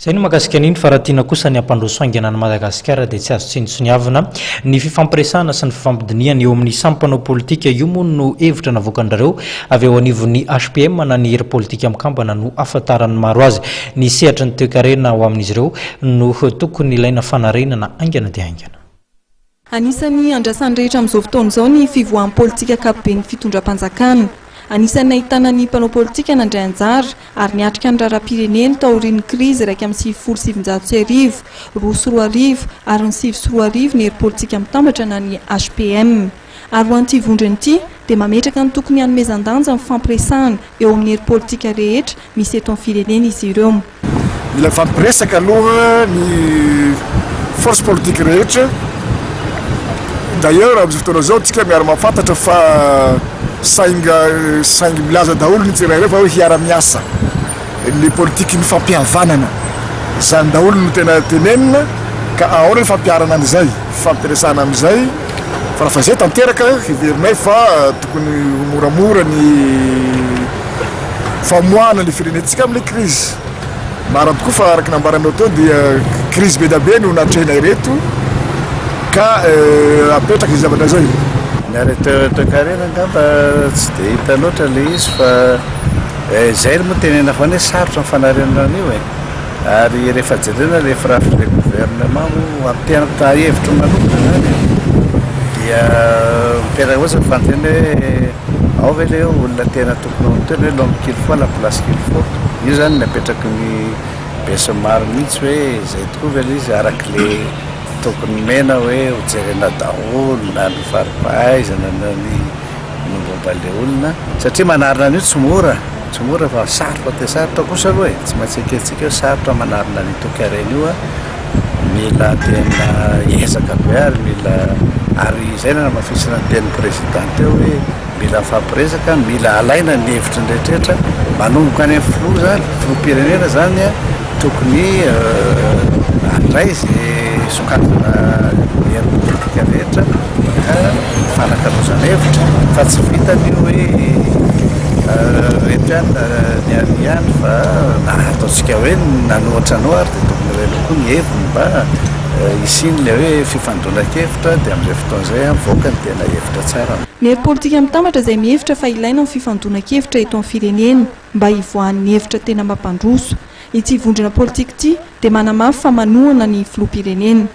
Zay no mahakasika an'iny fa raha tiana kosa ny ampandroso hainganan'i Madagasikara dia tsy azo tsinontsiniavana ny fifampiresahana sy ny fifampidiniana eo amin'ny samy mpanao politika. Io moa no hevitra navoakan'ireo avy ao anivon'ny HPM na ny hery politika mikambana no ahafantaran'ny maro azy. Ny sehatra ny toe-karena ao amin'izy ireo no tokony ilaina fanarenana haingana dia haingana. Anisany andrasany rehetra amin'izao fotoana izao ny fivoahan'ny politika ankapobeny fitondram-panjakana. Anisany ahitana ny mpanao politika nandray anjara ary niatrika ny raharaham-pirenena tao aorian'ny krizy raika amin'ny 770 roa sy roa arivo ary ny 7 sy roa arivo ny hery politika mitambatra na ny HPM. Ary ho an'ity vondrona ity dia mametraka ny tokony hanomezan-danja amin'ny fampiresahana eo amin'ny hery politika rehetra misy eto amin'ny firenena izy ireo. Mila fampiresaka aloha ny force politique rehetra. D'ailleurs amin'izao fotoana izao tsika miara mahafantatra fa saingy milaza daholo ny tsirairay fa hoe hiara-miasa ny politika mifampihavanana izany daholo no tena tenenina ka ahoana ny fampiarana an'izay fampiresahana amin'izay fa raha fa izay tanteraka hiverinay fa tokony moramora ny famoahana ny firenentsika amin'ilay krizy. Marina tokoa fa araka nambaranao tao dia krizy be da be no natrehinay reto ka apetraka izy zavatra zay. Toe-karena angamba tsy dia hita loatra le izy fa izay moa tenena fa hoe sarotra ny fanarenana an'io ary rehefa jerena rehefa rafitry gouvernement ampianatra hevitra manokana dia mipetaka ohatsy ny fanontena hoe ao ve le olona tena tokony toerana hoe l'homme qu'il faut la place qu'il faut. Io zany napetraky ny beso maro mihitsy hoe izay tokoa ve le izy arak'le tokony mena hoe hojerena daholo na ny faripahaizana na ny mombomba le olona satria manarina an'io tsy mora fa sarotra dia sarotra kosa aloha tsy maintsy akelitsika hoe sarotra manarina ny toe-karena io mila tena ezaka be ary mila ary izay na mafisina ny tenin'ny présidente eo hoe mila mifampiresaka mila alaina ny hevitra ny rehetrarehetra manomboka any amin'ny filoham-pirenena zany tokony andray izay sokafana hery politika rehetra ka fanakarozana hevitra fa tsy vitany hoe rehetra ihany fa ataontsika hoe nanohatra anao ary dia tokony reno koa ny heviny mba isiny le hoe fifandona-kevitra dia amin'izay fotoana izay mivoaka ny tena hevitra tsara. Ny hery politika mitambatra izay mihevitra fa ilaina ny fifandona-kevitra eto amin'ny firenena mba hivoahan'ny hevitra tena mampandroso. Ity vondrona politika ity dia manamafy fa manohana ny filoham-pirenena.